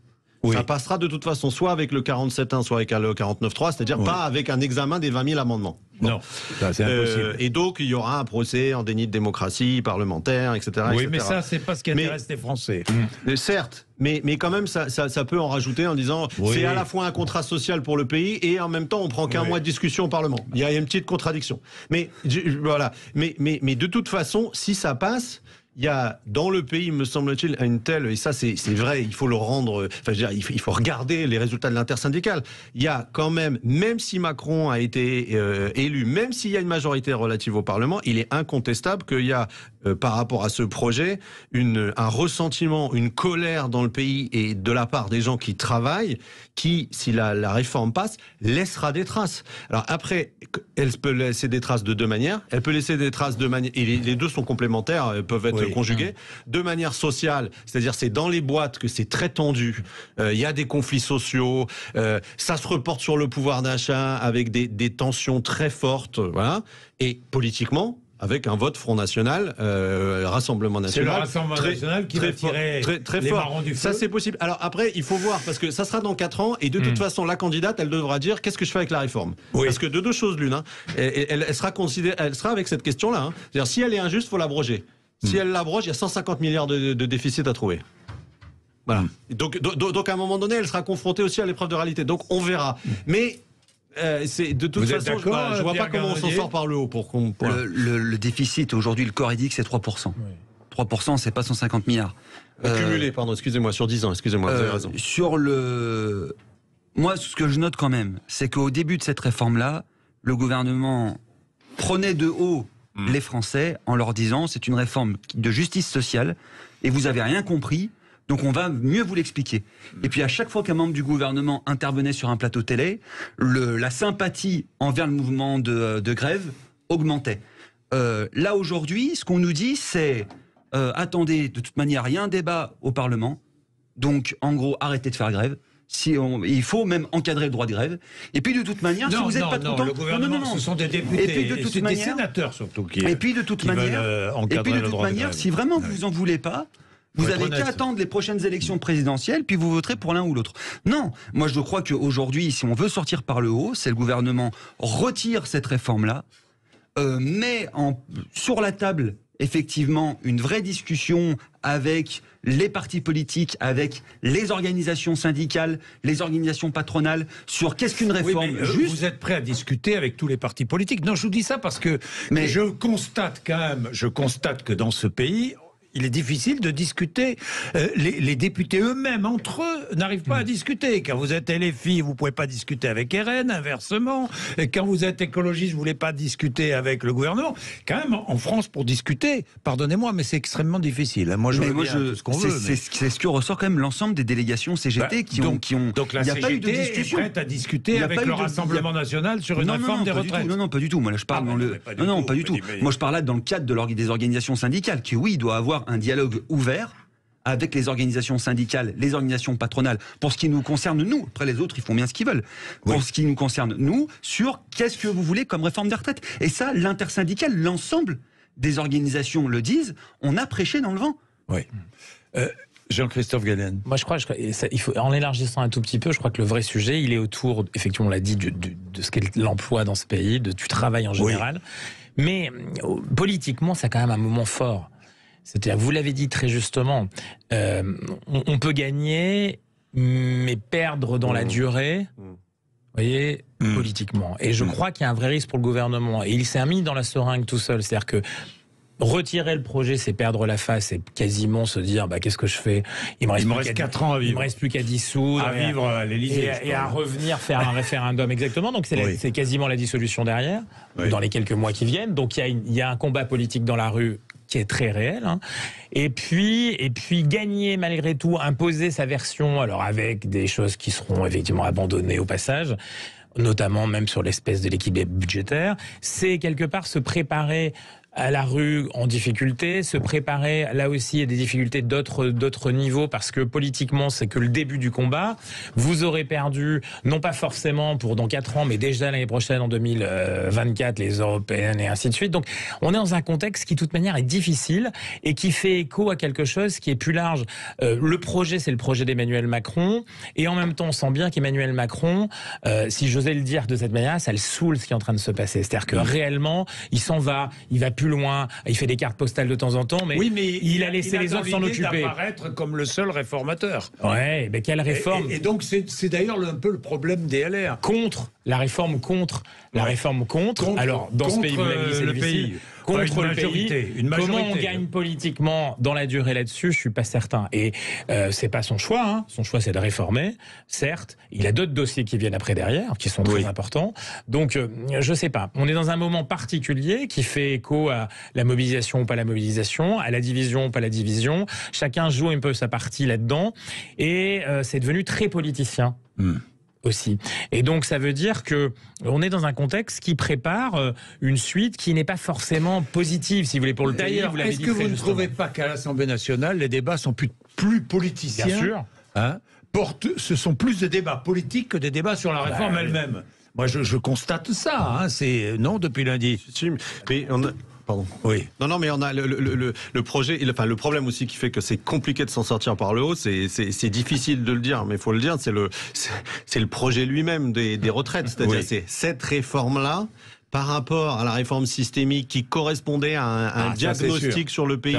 Oui. Ça passera de toute façon soit avec le 47.1, soit avec le 49.3, c'est-à-dire pas avec un examen des 20 000 amendements. Bon. Non, c'est impossible. Et donc, il y aura un procès en déni de démocratie parlementaire, etc. Oui, etc. mais ça, c'est pas ce qui intéresse les Français. Certes, mais quand même, ça peut en rajouter en disant c'est à la fois un contrat social pour le pays et en même temps, on prend qu'un mois de discussion au Parlement. Il y a une petite contradiction. Mais voilà. Mais de toute façon, si ça passe... Il y a dans le pays, me semble-t-il, une telle, et ça c'est vrai, il faut le rendre, enfin je veux dire, il faut regarder les résultats de l'intersyndicale. Il y a quand même si Macron a été élu, même s'il y a une majorité relative au Parlement, il est incontestable qu'il y a, par rapport à ce projet, un ressentiment, une colère dans le pays et de la part des gens qui travaillent, qui, si la réforme passe, laissera des traces. Alors après, elle peut laisser des traces de deux manières. Elle peut laisser des traces de manière, et les deux sont complémentaires, peuvent être conjugués, de manière sociale, c'est-à-dire c'est dans les boîtes que c'est très tendu, il y a des conflits sociaux, ça se reporte sur le pouvoir d'achat avec des tensions très fortes, voilà, et politiquement, avec un vote Front National, Rassemblement National. C'est le Rassemblement National qui va tirer très les fort. marrons du feu. Ça, c'est possible. Alors après, il faut voir, parce que ça sera dans 4 ans, et de toute façon, la candidate, elle devra dire qu'est-ce que je fais avec la réforme. Oui. Parce que de deux choses l'une, hein, elle sera avec cette question-là. Hein. C'est-à-dire, si elle est injuste, il faut l'abroger. Si elle l'abroge, il y a 150 milliards de déficit à trouver. Voilà. Donc, à un moment donné, elle sera confrontée aussi à l'épreuve de réalité. Donc, on verra. Mais... de toute façon, je vois pas comment on s'en sort par le haut. Le déficit, aujourd'hui, le corps édique, c'est 3%. Oui. 3%, c'est pas 150 milliards. Cumulé, pardon, excusez-moi, sur 10 ans, excusez-moi, vous avez raison. Moi, ce que je note quand même, c'est qu'au début de cette réforme-là, le gouvernement prenait de haut les Français en leur disant c'est une réforme de justice sociale et vous avez rien compris. Donc on va mieux vous l'expliquer. Et puis à chaque fois qu'un membre du gouvernement intervenait sur un plateau télé, la sympathie envers le mouvement de grève augmentait. Là aujourd'hui, ce qu'on nous dit, c'est attendez, de toute manière, il y a un débat au Parlement. Donc en gros, arrêtez de faire grève. Il faut même encadrer le droit de grève. Et puis de toute manière, si vous n'êtes pas content, le gouvernement, ce sont des députés, et puis de toute manière, des sénateurs surtout et puis de toute manière, si vraiment vous en voulez pas. Vous n'avez qu'à attendre les prochaines élections présidentielles, puis vous voterez pour l'un ou l'autre. Non, moi je crois qu'aujourd'hui, si on veut sortir par le haut, c'est le gouvernement retire cette réforme-là, met sur la table effectivement une vraie discussion avec les partis politiques, avec les organisations syndicales, les organisations patronales, sur qu'est-ce qu'une réforme juste. Vous êtes prêt à discuter avec tous les partis politiques? Non, je vous dis ça parce que je constate que dans ce pays, il est difficile de discuter. Les députés eux-mêmes, entre eux, n'arrivent pas à discuter. Quand vous êtes LFI, vous ne pouvez pas discuter avec RN, inversement. Et quand vous êtes écologiste, vous ne voulez pas discuter avec le gouvernement. Quand même, en France, pour discuter, pardonnez-moi, mais c'est extrêmement difficile. Moi, je ce qu'on veut. C'est ce que ressort quand même l'ensemble des délégations CGT qui ont... Donc la CGT est prête à discuter avec le Rassemblement National sur une réforme des retraites. Non, pas du tout. Moi, là, je parle pas du tout. Moi, je parle là dans le cadre des organisations syndicales, qui, oui, doit avoir un dialogue ouvert avec les organisations syndicales, les organisations patronales, pour ce qui nous concerne, nous. Après, les autres, ils font bien ce qu'ils veulent. Pour ce qui nous concerne, nous, sur qu'est-ce que vous voulez comme réforme des retraites. Et ça, l'intersyndicale, l'ensemble des organisations le disent, on a prêché dans le vent. Oui. Jean-Christophe Galen. Moi, je crois il faut, en élargissant un tout petit peu, je crois que le vrai sujet, il est autour, effectivement, on l'a dit, de ce qu'est l'emploi dans ce pays, du travail en général. Oui. Mais politiquement, c'est quand même un moment fort. C'est-à-dire, vous l'avez dit très justement, on peut gagner, mais perdre dans la durée, vous voyez, politiquement. Et je crois qu'il y a un vrai risque pour le gouvernement. Et il s'est mis dans la seringue tout seul. C'est-à-dire que retirer le projet, c'est perdre la face et quasiment se dire, qu'est-ce que je fais? Il me reste 4 ans à vivre. Il me reste plus qu'à dissoudre. À vivre à l'Élysée. Et à revenir faire un référendum, exactement. Donc c'est quasiment la dissolution derrière, dans les quelques mois qui viennent. Donc il y a un combat politique dans la rue qui est très réel, hein. Et puis gagner malgré tout, imposer sa version, alors avec des choses qui seront effectivement abandonnées au passage, notamment même sur l'espèce de l'équilibre budgétaire, c'est quelque part se préparer à la rue en difficulté, se préparer là aussi à des difficultés d'autres niveaux, parce que politiquement c'est que le début du combat. Vous aurez perdu, non pas forcément pour dans 4 ans, mais déjà l'année prochaine en 2024, les européennes et ainsi de suite. Donc on est dans un contexte qui de toute manière est difficile et qui fait écho à quelque chose qui est plus large. Le projet, c'est le projet d'Emmanuel Macron, et en même temps on sent bien qu'Emmanuel Macron, si j'osais le dire de cette manière, ça le saoule ce qui est en train de se passer. C'est-à-dire que réellement, il s'en va, il va plus loin, il fait des cartes postales de temps en temps, mais, oui, mais il a laissé les autres s'en occuper. D'apparaître comme le seul réformateur. Ouais, mais quelle réforme? Et donc c'est d'ailleurs un peu le problème des LR. La réforme contre. Alors, dans ce pays, vous l'avez dit, c'est difficile. Contre le pays. Comment on gagne politiquement dans la durée là-dessus, je suis pas certain. Et c'est pas son choix. Hein. Son choix, c'est de réformer. Certes, il a d'autres dossiers qui viennent après derrière, qui sont très importants. Donc, je sais pas. On est dans un moment particulier qui fait écho à la mobilisation ou pas la mobilisation, à la division ou pas la division. Chacun joue un peu sa partie là-dedans. Et c'est devenu très politicien. Aussi. Et donc ça veut dire que on est dans un contexte qui prépare une suite qui n'est pas forcément positive, si vous voulez, pour le pays. D'ailleurs, est-ce que vous ne trouvez pas qu'à l'Assemblée nationale, les débats sont plus politiciens? Bien sûr. Hein, ce sont plus des débats politiques que des débats sur la réforme elle-même. Moi, je constate ça. Hein, c'est non depuis lundi. Mais on a... Pardon. Oui. Non, mais on a le projet, enfin le problème aussi qui fait que c'est compliqué de s'en sortir par le haut, c'est difficile de le dire, mais il faut le dire, c'est le projet lui-même des retraites, c'est-à-dire c'est cette réforme-là. Par rapport à la réforme systémique qui correspondait à un diagnostic sur le pays,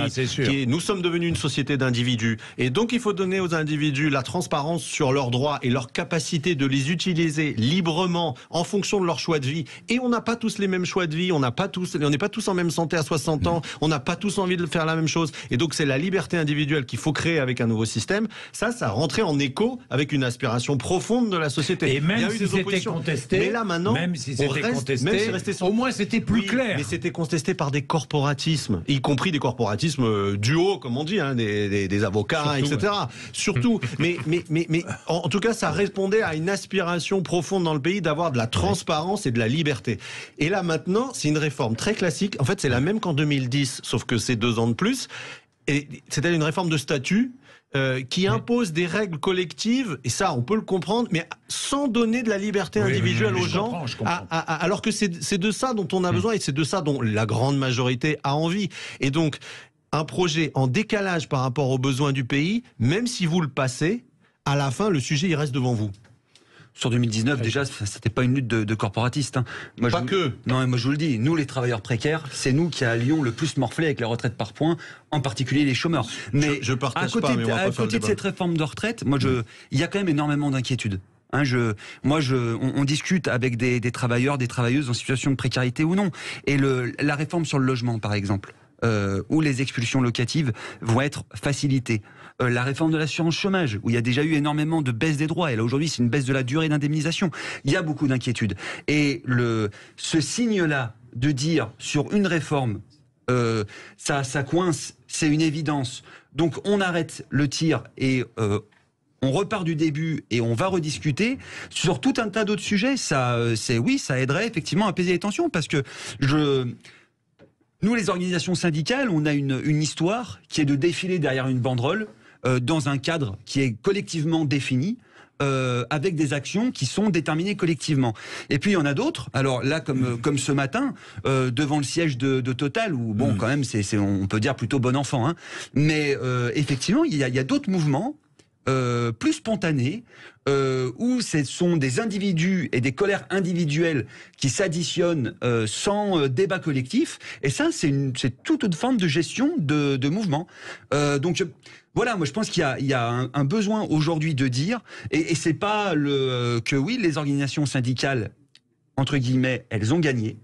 nous sommes devenus une société d'individus. Et donc, il faut donner aux individus la transparence sur leurs droits et leur capacité de les utiliser librement en fonction de leur choix de vie. Et on n'a pas tous les mêmes choix de vie, on n'est pas tous en même santé à 60 ans, on n'a pas tous envie de faire la même chose. Et donc, c'est la liberté individuelle qu'il faut créer avec un nouveau système. Ça rentrait en écho avec une aspiration profonde de la société. Et même si c'était contesté, mais là maintenant, au moins c'était plus clair. Mais c'était contesté par des corporatismes, y compris des corporatismes du haut, comme on dit, hein, des avocats, surtout, etc. Surtout. Mais en tout cas, ça répondait à une aspiration profonde dans le pays d'avoir de la transparence et de la liberté. Et là maintenant, c'est une réforme très classique. En fait, c'est la même qu'en 2010, sauf que c'est 2 ans de plus. Et c'était une réforme de statut. Qui impose des règles collectives, et ça on peut le comprendre, mais sans donner de la liberté individuelle aux gens, je comprends. Alors que c'est de ça dont on a besoin, et c'est de ça dont la grande majorité a envie. Et donc, un projet en décalage par rapport aux besoins du pays, même si vous le passez, à la fin, le sujet, il reste devant vous. Sur 2019, déjà, c'était pas une lutte de corporatistes. Hein. Moi, Non, moi je vous le dis, nous les travailleurs précaires, c'est nous qui allions le plus morfler avec les retraites par points, en particulier les chômeurs. Mais je partage à côté de cette réforme de retraite, il y a quand même énormément d'inquiétudes. Hein, on discute avec des travailleurs, des travailleuses en situation de précarité ou non. Et la réforme sur le logement, par exemple, où les expulsions locatives vont être facilitées. La réforme de l'assurance chômage, où il y a déjà eu énormément de baisse des droits, et là aujourd'hui c'est une baisse de la durée d'indemnisation. Il y a beaucoup d'inquiétudes. Et ce signe-là de dire sur une réforme, ça coince, c'est une évidence. Donc on arrête le tir et on repart du début et on va rediscuter sur tout un tas d'autres sujets. Ça aiderait effectivement à apaiser les tensions, parce que nous, les organisations syndicales, on a une histoire qui est de défiler derrière une banderole dans un cadre qui est collectivement défini, avec des actions qui sont déterminées collectivement. Et puis il y en a d'autres. Alors là, comme ce matin, devant le siège de Total, où bon, quand même, on peut dire plutôt bon enfant. Hein. Mais effectivement, il y a d'autres mouvements plus spontanés, où ce sont des individus et des colères individuelles qui s'additionnent sans débat collectif. Et ça, c'est toute une forme de gestion de mouvement. Donc voilà, moi je pense qu'il y a un besoin aujourd'hui de dire, et c'est pas que oui, les organisations syndicales, entre guillemets, elles ont gagné.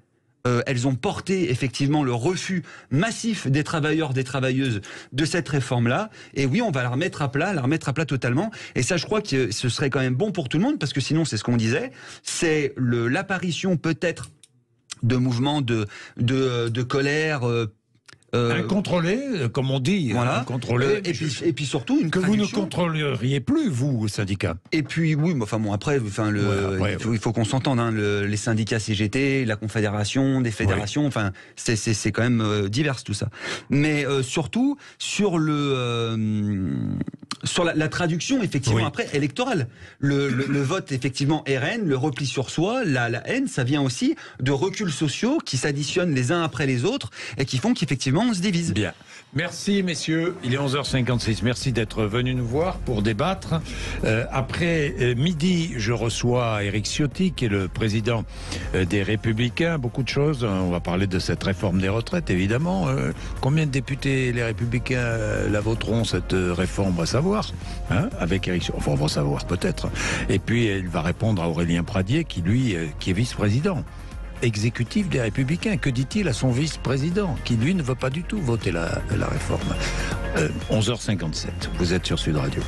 Elles ont porté effectivement le refus massif des travailleurs, des travailleuses de cette réforme-là. Et oui, on va la remettre à plat totalement. Et ça, je crois que ce serait quand même bon pour tout le monde, parce que sinon, c'est ce qu'on disait, c'est l'apparition peut-être de mouvements de colère incontrôlée, comme on dit, voilà. Incontrôlée. Et puis surtout une que vous ne contrôleriez plus, vous, au syndicat. Et puis oui, enfin bon, après, il faut qu'on s'entende. Hein, les syndicats CGT, la Confédération, des fédérations, enfin, c'est quand même divers tout ça. Mais surtout sur la traduction effectivement après électorale. Le vote effectivement RN, le repli sur soi, la haine, ça vient aussi de reculs sociaux qui s'additionnent les uns après les autres et qui font qu'effectivement on se divise. Bien. Merci messieurs, il est 11h56. Merci d'être venus nous voir pour débattre. Après midi, je reçois Éric Ciotti qui est le président des Républicains. Beaucoup de choses. On va parler de cette réforme des retraites évidemment. Combien de députés les Républicains la voteront cette réforme, on va savoir. Avec Éric Ciotti. Enfin, on va savoir peut-être. Et puis il va répondre à Aurélien Pradier qui lui qui est vice-président exécutif des Républicains. Que dit-il à son vice-président qui lui ne veut pas du tout voter la réforme. 11h57, vous êtes sur Sud Radio.